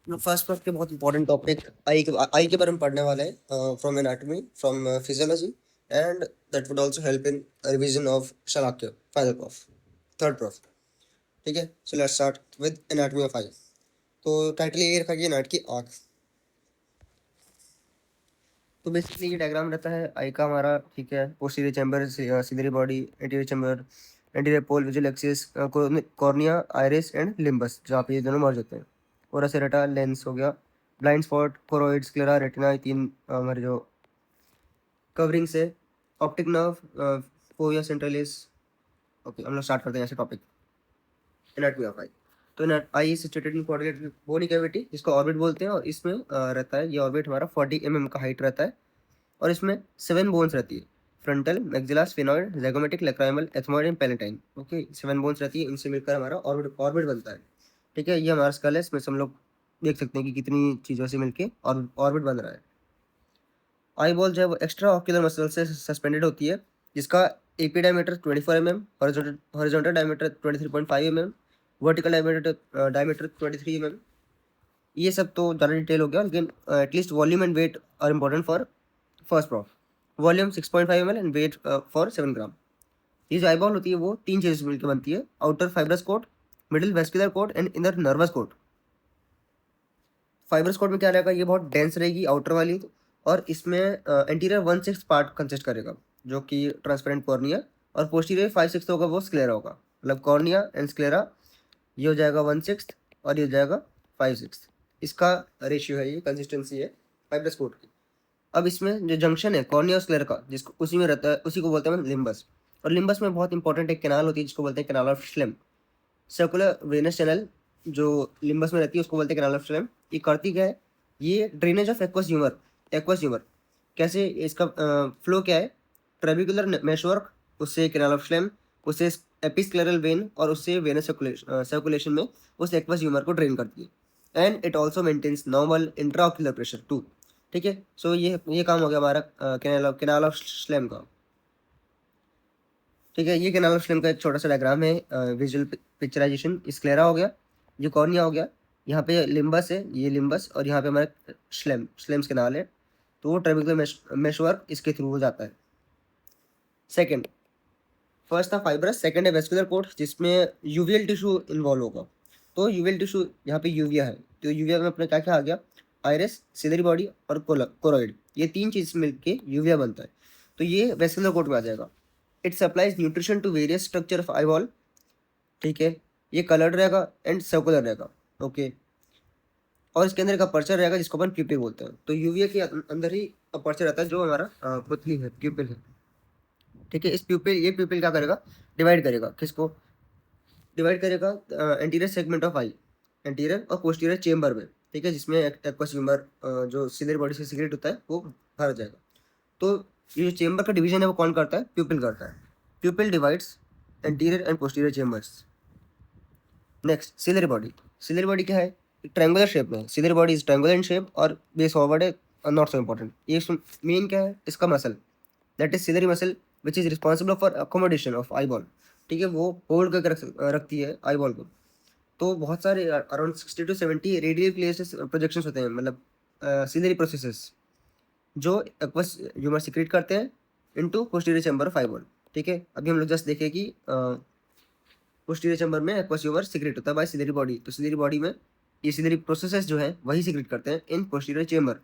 First part के बहुत important topic I के बारे में पढ़ने वाले हैं, from anatomy, from physiology, and that would also help in revision of Shalakya final prof, third prof. ठीक है, so let's start with anatomy of eye. तो टाइटल ये रखा गया नाट की आँख। तो बेसिकली ये डायग्राम रहता है आई का हमारा। ठीक है, posterior chamber, ciliary body, anterior chamber, anterior pole, visual axis, cornea, iris and limbus, जहाँ पे ये दोनों मर्ज होते हैं। और सेरेटा, लेंस हो गया, blind spot, choroid, sclera, retina, ये तीन हमारे जो कवरिंग्स है। Optic nerve, fovea centralis. Okay, हम लोग स्टार्ट करते हैं ऐसे टॉपिक। Anatomy of eye. तो eye is situated in coordinate bony cavity, जिसको ऑर्बिट बोलते हैं, और इसमें रहता है ये ऑर्बिट हमारा 40 mm का हाइट रहता है। और इसमें 7 बोन्स रहती है, frontal, maxilla, sphenoid, zygomatic, lacrimal, ethmoid and palatine. Okay, 7 bones रहती है, इनसे मिलकर हमारा ऑर्बिट ऑर्बिट बनता है। ठीक है, ये हमारा स्कल है, इसमें से हम लोग देख सकते हैं कि कितनी चीज़ों से मिलके ऑर्बिट बन रहा है। आई बॉल जो है वो एक्स्ट्रा ऑक्यूलर मसल से सस्पेंडेड होती है, जिसका AP diameter 24 mm, horizontal diameter 23.5 mm, vertical diameter 23 mm। ये सब तो ज़्यादा डिटेल हो गया, लेकिन at least volume and weight are important for first prof. Volume 6.5 ml and weight for 7 gram. ये जो आईबॉल होती है वो तीन चीज़ मिलकर बनती है, outer fibrous coat, middle vascular coat and inner nervous coat. Fibrous coat में क्या रहेगा, ये बहुत डेंस रहेगी आउटर वाली, और इसमें एंटीरियर 1/6 पार्ट कंसिस्ट करेगा, जो कि ट्रांसपेरेंट कॉर्निया, और पोस्टीरियर 5/6 होगा, वो स्क्लेरा होगा। मतलब कॉर्निया एंड स्क्लेरा, ये हो जाएगा 1/6 और ये हो जाएगा 5/6। इसका रेशियो है, ये कंसिस्टेंसी है फाइब्रस कोट की। अब इसमें जो जंक्शन है कॉर्निया और स्क्लेरा का, जिसको उसी में रहता है, उसी को बोलते हैं लिम्बस। और लिम्बस में बहुत इंपॉर्टेंट एक कैनाल होती है, जिसको बोलते हैं canal of Schlemm. Circular venous channel जो लिम्बस में रहती है, उसको बोलते हैं कैनाल ऑफ श्लेम। ये करती क्या है, ये drainage of aqueous humour. Aqueous humour कैसे, इसका फ्लो क्या है, ट्रेबिकुलर मेशवर्क, उससे कैनाल ऑफ श्लेम, उससे एपिस्क्लेरल वेन, और उससे वेनस सर्कुलेशन में उस एक्वस ह्यूमर को ड्रेन करती है। And it also maintains normal intraocular pressure too. ठीक है, सो ये काम हो गया हमारा कैनाल ऑफ श्लेम का। ठीक है, ये कैनाल ऑफ श्लेम का एक छोटा सा डायग्राम है, विजुअल पिक्चराइजेशन। स्क्लेरा हो गया, ये कॉर्निया हो गया, यहाँ पे लिम्बस है, ये लिम्बस, और यहाँ पे हमारा स्लेम्स कैनाल है। तो वो ट्रेबिकुलर मेशवर्क इसके थ्रू हो जाता है। सेकंड, फर्स्ट था फाइब्रस, सेकंड है वेस्कुलर कोट, जिसमें यूवियल टिश्यू इन्वॉल्व होगा। तो यूवियल टिश्यू यहाँ पे यूविया है, तो यूविया में अपने क्या क्या आ गया, आइरिस, सिलरी बॉडी और कोरोइड, ये तीन चीज मिलके यूविया बनता है। तो ये वेस्कुलर कोट में आ जाएगा। It supplies nutrition to various structure of eyeball. ठीक है, ये कलर्ड रहेगा एंड सर्कुलर रहेगा। ओके, और इसके अंदर एक अपर्चर रहेगा, जिसको अपन प्यूपिल बोलते हैं। तो यूविया के अंदर ही अपर्चर रहता है, जो हमारा पुतली है, प्यूपिल है। ठीक है, ये प्यूपिल क्या करेगा, डिवाइड करेगा, किसको डिवाइड करेगा, anterior segment of I, anterior और पोस्टीरियर चेम्बर में। ठीक है, जिसमें एक्वस ह्यूमर जो सिलरी बॉडी से सीक्रेट होता है वो भर जाएगा। तो ये जो चेम्बर का डिवीजन है वो कौन करता है, प्यूपिल करता है। Pupil divides anterior and posterior chambers. Next, ciliary body. Ciliary body क्या है, ट्रायंगुलर शेप में। Ciliary body is triangular in shape और बेस फॉरवर्ड है, नॉट सो इम्पोर्टेंट। ये मेन क्या है इसका, muscle, that is ciliary muscle, which is responsible for accommodation of eye ball. ठीक है, वो होल्ड करके रखती है आई बॉल को। तो बहुत सारे around 60 to 70 radial places projections होते हैं, मतलब सिलरी प्रोसेसेस, जो एक्वस ह्यूमर सीक्रेट करते हैं into posterior chamber of eye ball. ठीक है, अभी हम लोग जस्ट देखें कि पोस्टीरियर चैम्बर में एक्वस ह्यूमर सीक्रेट होता है बाय सिलरी बॉडी। तो सिलरी बॉडी में ये सिलरी प्रोसेसेस जो है वही सीक्रेट करते हैं इन पोस्टीरियर चैम्बर।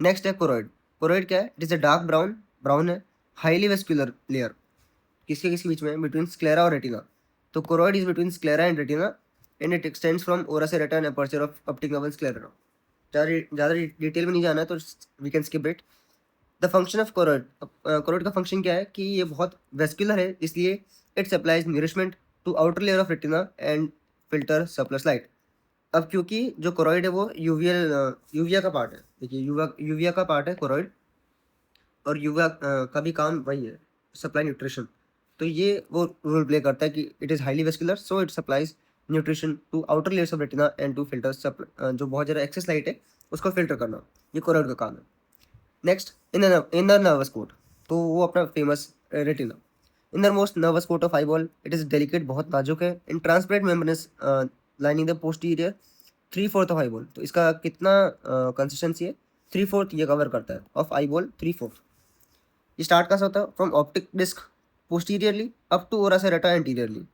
नेक्स्ट है कोरोइड। कोरोइड क्या है, it is a dark brown, brown है, हाईली वेस्क्यूलर लेयर, किसके बीच में, बिटवीन स्क्लेरा और रेटिना। तो choroid is between sclera and retina and it extends from ora serrata and aperture of optic nerve and sclera. ज़्यादा detail में नहीं जाना है, तो we can skip it. The function of choroid, choroid का function क्या है कि ये बहुत वेस्क्यूलर है, इसलिए it supplies nourishment to outer layer of retina and filter surplus light. अब क्योंकि जो कोरोइड है वो यूविया का पार्ट है, देखिए यूविया का पार्ट है कोरोइड, और यूविया का भी काम वही है, सप्लाई न्यूट्रिशन। तो ये वो रोल प्ले करता है कि it is highly vascular, so it supplies nutrition to outer layers of retina and to filter जो बहुत ज़्यादा एक्सेस लाइट है उसको फिल्टर करना, ये कोरोइड का काम है। नेक्स्ट, इनर नर्वस कोट, तो वो अपना famous retina. Inner most nervous coat of eyeball, it is delicate, बहुत नाजुक है, in transparent membranous lining the posterior 3/4 of eye ball, तो इसका कितना कंसिस्टेंसी है, 3/4 ये कवर करता है ऑफ आई बॉल, 3/4। ये स्टार्ट कहाँ से होता है, from optic disc posteriorly up to ora serrata anteriorly.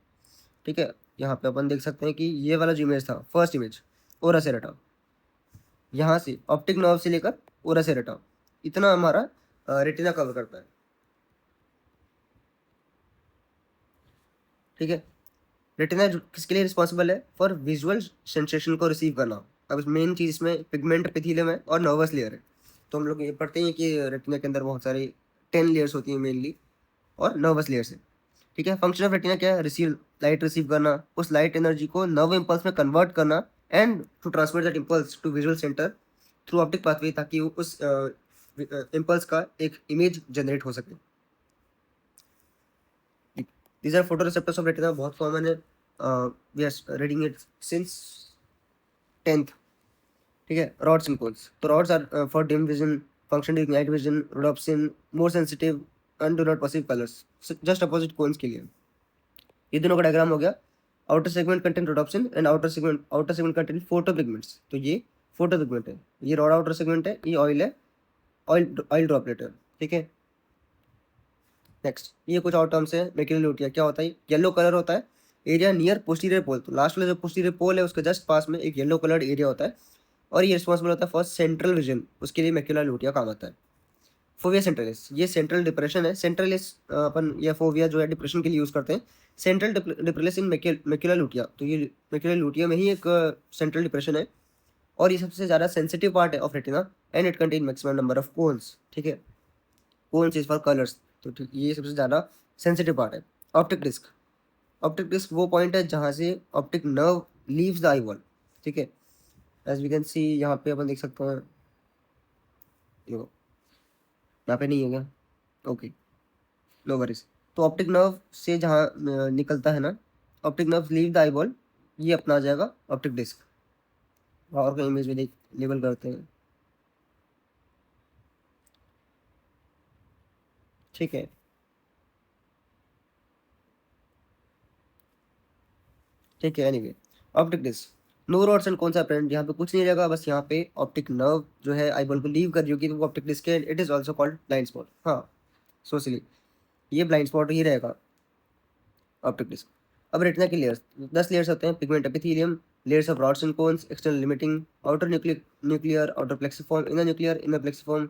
ठीक है, यहाँ पे अपन देख सकते हैं कि ये वाला जो इमेज था, फर्स्ट इमेज ओरा सेरेटा, यहाँ से ऑप्टिक नर्व से लेकर ओरा सेरेटा, इतना हमारा रेटिना कवर करता है। ठीक है, रेटिना किसके लिए रिस्पॉन्सिबल है, फॉर विजुअल सेंसेशन को रिसीव करना। अब मेन चीज इसमें पिगमेंट एपिथेलियम है और नर्वस लेयर है। तो हम लोग ये पढ़ते हैं कि रेटिना के अंदर बहुत सारी 10 लेयर्स होती हैं मेनली, और नर्वस लेयर्स है। ठीक है, फंक्शन ऑफ रेटिना क्या है, रिसीव लाइट, रिसीव करना, उस लाइट एनर्जी को नर्व इम्पल्स में कन्वर्ट करना and to transmit that impulse to visual centre through optic pathway, ताकि उस इम्पल्स का एक इमेज जनरेट हो सके। These are photoreceptors of retina, बहुत कॉमन है, we are reading it since 10th। ठीक है, रॉड्स एंड कोन्स, तो rods are for dim vision, function to night vision, rhodopsin more sensitive and do not perceive colours, just opposite cones के लिए। ये दोनों का डायग्राम हो गया। Outer segment contain rhodopsin and outer segment contain photo pigments, तो ये photo pigment है, ये रॉड आउटर सेगमेंट है, ये ऑयल है, ऑयल ड्रॉपलेट है। ठीक है, नेक्स्ट ये कुछ और टर्म्स है। मैक्यूलर क्या होता है, येलो कलर होता है, एरिया नियर पोस्टीरियर पोल, तो लास्ट वाला जो पोस्टीरियर पोल है उसके जस्ट पास में एक येलो कलर्ड एरिया होता है, और ये रिस्पॉन्सिबल होता है फॉर सेंट्रल विजन, उसके लिए मैक्यूलर लूटिया काम आता है। फोविया सेंट्रलिस, ये सेंट्रल डिप्रेशन है, सेंट्रलिस अपन ये फोविया जो है डिप्रेशन के लिए यूज करते हैं। सेंट्रल डिप्रेशन इन मैक्यूलर लूटिया, तो ये मैक्यूलर लूटिया में ही एक सेंट्रल डिप्रेशन है, और ये सबसे ज़्यादा सेंसिटिव पार्ट है of retina, and it contain maximum number of cones. ठीक है, कोन्स इज फॉर कलर्स, तो ठीक ये सबसे ज़्यादा सेंसिटिव पार्ट है। ऑप्टिक डिस्क, ऑप्टिक डिस्क वो पॉइंट है जहाँ से optic nerve leaves the eye wall. ठीक है, एज वी कैन सी यहाँ पे अपन देख सकते हैं, देखो यहाँ पे नहीं है क्या, ओके नो वरीज। तो ऑप्टिक नर्व से जहाँ निकलता है ना, optic nerve leave the eye ball, ये अपना आ जाएगा ऑप्टिक डिस्क। और कहीं इमेज में देख लेबल करते हैं। ठीक है, ठीक है, anyway optic disc, no rods and कौन सा प्रेजेंट, यहाँ पे कुछ नहीं रहेगा, बस यहाँ पे ऑप्टिक नर्व जो है आई बॉल को लीव कर रही होगी, तो वो ऑप्टिक डिस्क है, it is also called blind spot. हाँ, सोचली ये ब्लाइंड स्पॉट ही रहेगा ऑप्टिक डिस्क। अब रेटिना की लेयर्स, 10 लेयर्स होते हैं। Pigment epithelium, layers of rods and cones, external limiting, outer nuclear, outer plexiform, inner nuclear, inner plexiform,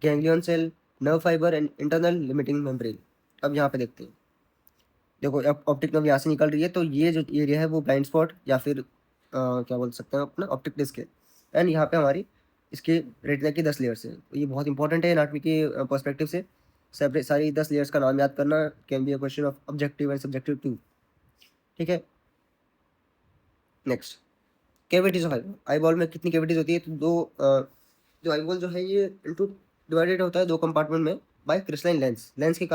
ganglion cell, nerve fibre and internal limiting membrane. अब यहाँ पे देखते हैं, देखो अब ऑप्टिक नर्व यहाँ से निकल रही है, तो ये जो एरिया है वो ब्लाइंड स्पॉट या फिर क्या बोल सकते हैं अपना ऑप्टिक डिस्क है, एंड यहाँ पे हमारी इसके रेटिना की 10 लेयर्स है। तो ये बहुत इंपॉर्टेंट है एनाटॉमी के पर्सपेक्टिव से, सेपरेट सारी 10 लेयर्स का नाम याद करना can be a question of objective and subjective too. ठीक है, next cavities of eye ball में कितनी कैविटीज होती है, तो दो जो आई बॉल जो है ये इनटू डिवाइडेड होता है दो कंपार्टमेंट में बाय क्रिस्टलाइन लेंस, लेंस के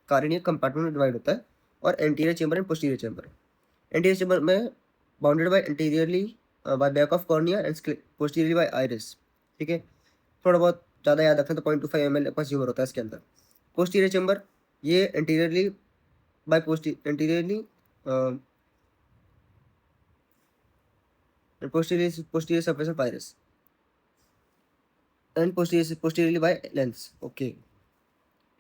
कारण ये कंपार्टमेंट में डिवाइड होता है, और anterior chamber and posterior chamber. Anterior chamber में bounded by anteriorly by back of cornea and posteriorly by iris. ठीक है, थोड़ा बहुत ज़्यादा याद रखना, तो 0.25 ml पर ह्यूमर होता है इसके अंदर। पोस्टीरियर चेंबर ये anteriorly by anteriorly posterior surface of iris and posteriorly by lens। Okay,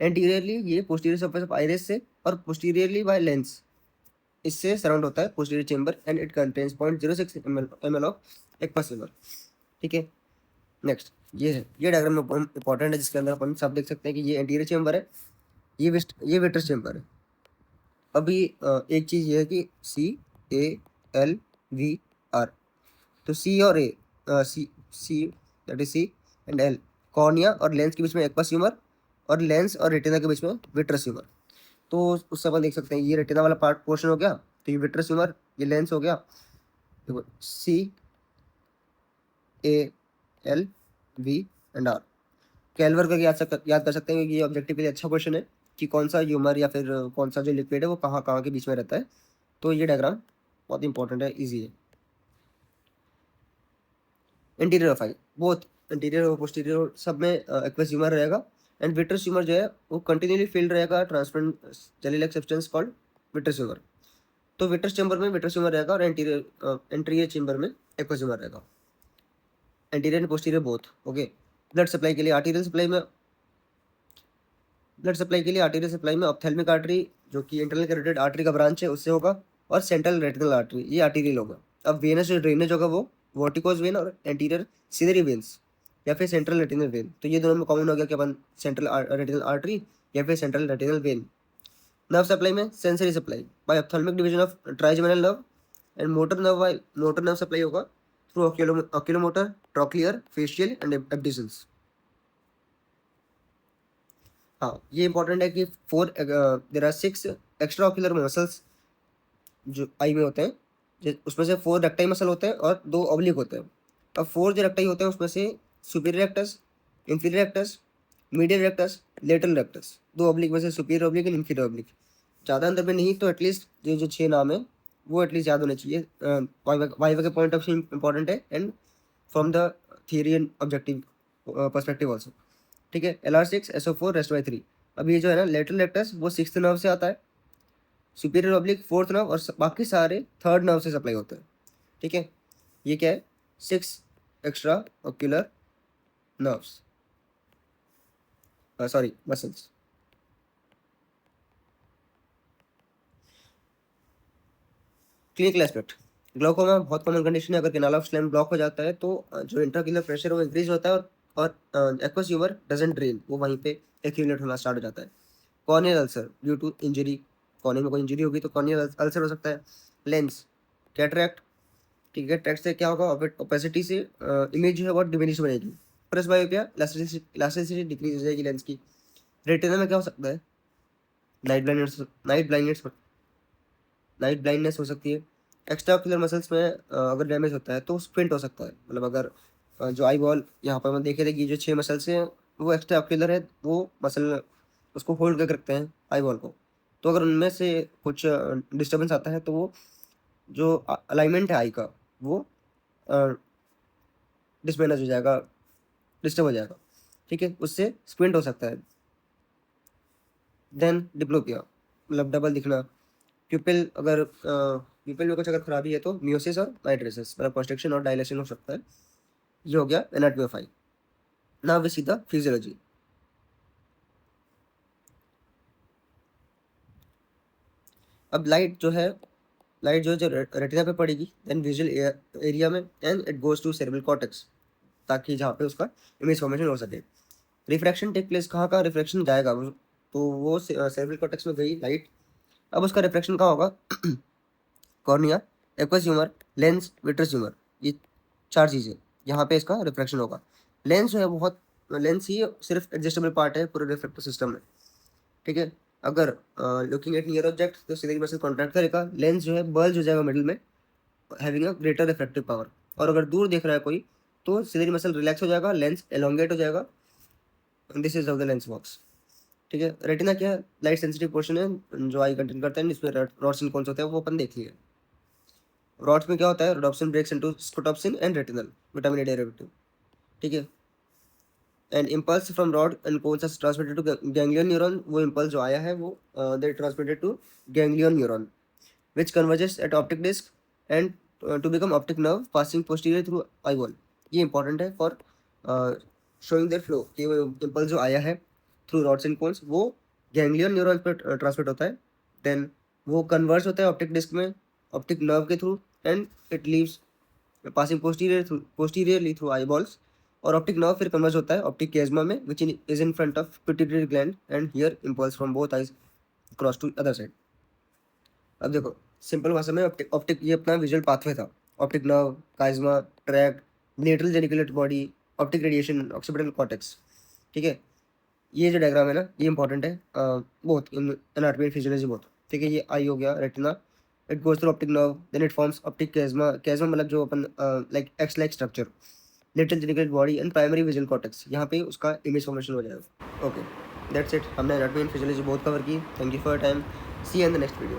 anteriorly ये posterior surface of iris से और posteriorly by lens इससे सराउंड होता है posterior chamber, and it contains 0.06 ml of aqueous humour. ठीक है, next ये है, ये डायग्राम में इंपॉर्टेंट है, जिसके अंदर अपन सब देख सकते हैं कि ये एंटीरियर चेंबर है, ये विट्रस चेंबर है। अभी एक चीज़ ये है कि CALVR, तो सी और A, C that is C and L cornea और लेंस के बीच में एक्वस ह्यूमर, और लेंस और रेटिना के बीच में विट्रस ह्यूमर। तो उससे अपन देख सकते हैं ये रेटिना वाला पार्ट पोर्शन हो गया, तो ये विट्रस ह्यूमर, ये लेंस हो गया। देखो CALV कैलवर का याद कर सकते हैं, कि ये ऑब्जेक्टिव के लिए अच्छा क्वेश्चन है कि कौन सा ह्यूमर या फिर कौन सा जो लिक्विड है वो कहाँ कहाँ के बीच में रहता है। तो ये डायग्राम बहुत इंपॉर्टेंट है, ईजी है। Interior of I, both interior और पोस्टीरियर सब में एक्वस ह्यूमर रहेगा, एंड विट्रस ह्यूमर जो है वो कंटिन्यूली फिल्ड रहेगा transparent jelly like substance called vitreous humour. तो विट्रस चैम्बर में विट्रस ह्यूमर रहेगा और एंटीरियर चैम्बर में एक्वस ह्यूमर रहेगा, anterior and posterior both. Okay. Blood supply के लिए आर्टीरियल सप्लाई में ऑप्थेल्मिक आर्टरी जो कि इंटरनल कैरोटिड आर्टरी का ब्रांच है उससे होगा, और सेंट्रल रेटिनल आर्टरी ये आर्टीरियल होगा। अब वेनस जो ड्रेनेज होगा वो वर्टिकोज वेन और एंटीरियर सिलरी वेन्स या फिर सेंट्रल रेटिनल वेन। तो ये दोनों में कॉमन हो गया कि अपन सेंट्रल रेटिनल आर्टरी या फिर central retinal vein. Nerve supply में sensory supply by ophthalmic division of trigeminal nerve and motor nerve supply होगा through oculomotor, trochlear, facial and abducens. हाँ, ये इंपॉर्टेंट है कि there are 6 extra ocular muscles जो eye में होते हैं, उसमें से 4 रेक्टाई मसल होते हैं और 2 ऑब्लिक होते हैं। अब 4 जो रेक्टाई होते हैं उसमें से superior rectus, inferior rectus, medial rectus, lateral rectus, 2 oblique में से superior oblique and inferior oblique. ज़्यादा अंदर में नहीं तो एटलीस्ट जो 6 नाम है वो एटलीस्ट याद होने चाहिए। वाइवा के पॉइंट ऑफ व्यू इंपॉर्टेंट है and from the theory and objective perspective also. ठीक है। LR6 SO4 rest bye 3। अब ये जो है ना लेटरल रेक्टस वो 6th नर्व से आता है, सुपीरियर ऑब्लिक 4th नर्व और बाकी सारे 3rd नर्व से सप्लाई होते हैं। ठीक है। ये क्या है? 6 extra ocular nerves, sorry muscles. Clinical aspect, glaucoma बहुत कॉमन कंडीशन है। अगर कैनाल ऑफ स्लेम ब्लॉक हो जाता है तो जो इंट्राक्यूलर प्रेशर वो इंक्रीज होता है और एक्वस ह्यूमर डजंट ड्रेन, वो वहीं पे एक्यूमुलेट होना स्टार्ट हो जाता है। Corneal ulcer due to injury, cornea में कोई इंजरी होगी तो कॉर्नियल अल्सर हो सकता है। लेंस, कैटरैक्ट, ठीक है। कैटरैक्ट से क्या होगा? ओपेसिटी से इमेज जो है बहुत डिमिनिश बनेगी। प्रेसबायोपिया, इलास्टिसिटी डिक्रीज हो जाएगी लेंस की। रेटिना में क्या हो सकता है? नाइट ब्लाइंडनेस हो सकती है। एक्स्ट्रा ऑक्यूलर मसल्स में अगर डैमेज होता है तो स्क्विंट हो सकता है। मतलब अगर जो आई बॉल यहाँ पर हम देखे थे कि जो 6 मसल्स हैं वो एक्स्ट्रा ऑक्यूलर है, वो मसल उसको होल्ड करके रखते हैं आई बॉल को। तो अगर उनमें से कुछ डिस्टर्बेंस आता है तो वो जो अलाइनमेंट है आई का वो डिसबैलेंस हो जाएगा, डिस्टर्ब हो जाएगा। ठीक है, उससे स्क्विंट हो सकता है। देन डिप्लोपिया, मतलब डबल दिखना। प्यूपिल में कुछ अगर खराबी है तो मियोसिस और नाइट्रेसिस मतलब कंस्ट्रक्शन और डायलेशन हो सकता है। ये हो गया anatomy of eye. Now we see the physiology. अब लाइट जो रेटिना पे पड़ेगी देन विजुअल एरिया में and it goes to cerebral cortex, ताकि जहाँ पे उसका इमेज फॉर्मेशन हो सके। रिफ्रैक्शन टेक प्लेस, कहाँ का रिफ्रैक्शन जाएगा? तो वो सेरेब्रल कॉर्टेक्स में गई लाइट। अब उसका रिफ्रैक्शन कहाँ होगा? Cornea, aqueous humour, lens, vitreous humour, ये 4 चीज़ें यहाँ पे इसका रिफ्रैक्शन होगा। लेंस जो है लेंस ही सिर्फ एडजस्टेबल पार्ट है पूरे रिफ्रैक्टिव सिस्टम में। ठीक है। अगर लुकिंग एट नियर ऑब्जेक्ट तो सिलेरी मसल कॉन्ट्रैक्ट करेगा, लेंस जो है बल्ज हो जाएगा मिडिल में having a greater refractive power. और अगर दूर देख रहा है कोई तो सिलेरी मसल रिलैक्स हो जाएगा, लेंस एलोंगेट हो जाएगा। This is how the lens works. ठीक है। रेटिना क्या है? लाइट सेंसिटिव पोर्शन है जो आई कंटेन करता है, इसमें रॉड्स एंड कोन्स होते हैं, वो अपन देख लिए। रॉड्स में क्या होता है? Rhodopsin breaks into scotopsin and retinal vitamin A derivative. ठीक है। And impulse from rod and cones are transmitted to ganglion neuron. वो इम्पल्स जो आया है वो they transmitted to ganglion neuron which converges at optic disc and to become optic nerve passing posterior through eyeball। ये important है for showing there flow कि वो impulse जो आया है थ्रू रॉड्स एंड कोन्स वो गैंग्लियन न्यूरॉन पर transmit होता है, देन वो कन्वर्स होता है ऑप्टिक डिस्क में ऑप्टिक नर्व के through and it leaves passing posteriorly through eyeballs. और ऑप्टिक नर्व फिर कन्वर्स होता है ऑप्टिक कैजमा में which is in front of pituitary gland and here impulse from both eyes cross two other side. अब देखो simple भाषा में ऑप्टिक ये अपना विजुअल पाथवे था। Optic nerve, chiasma, tract, lateral geniculate body, optic radiation, occipital cortex. ठीक है। ये जो डायग्राम है ना ये इंपॉर्टेंट है बहुत इन एनाटॉमी एंड फिजियोलॉजी बहुत। ठीक है। ये आई हो गया retina, it goes through optic nerve then it forms optic chiasma. Chiasma मतलब जो अपन like X like structure, lateral geniculate body and primary visual cortex, यहाँ पे उसका इमेज फॉर्मेशन हो जाएगा। Okay that's it. हमने एनाटॉमी एंड फिजियोलॉजी बहुत कवर की। Thank you for your time. See you in the next video.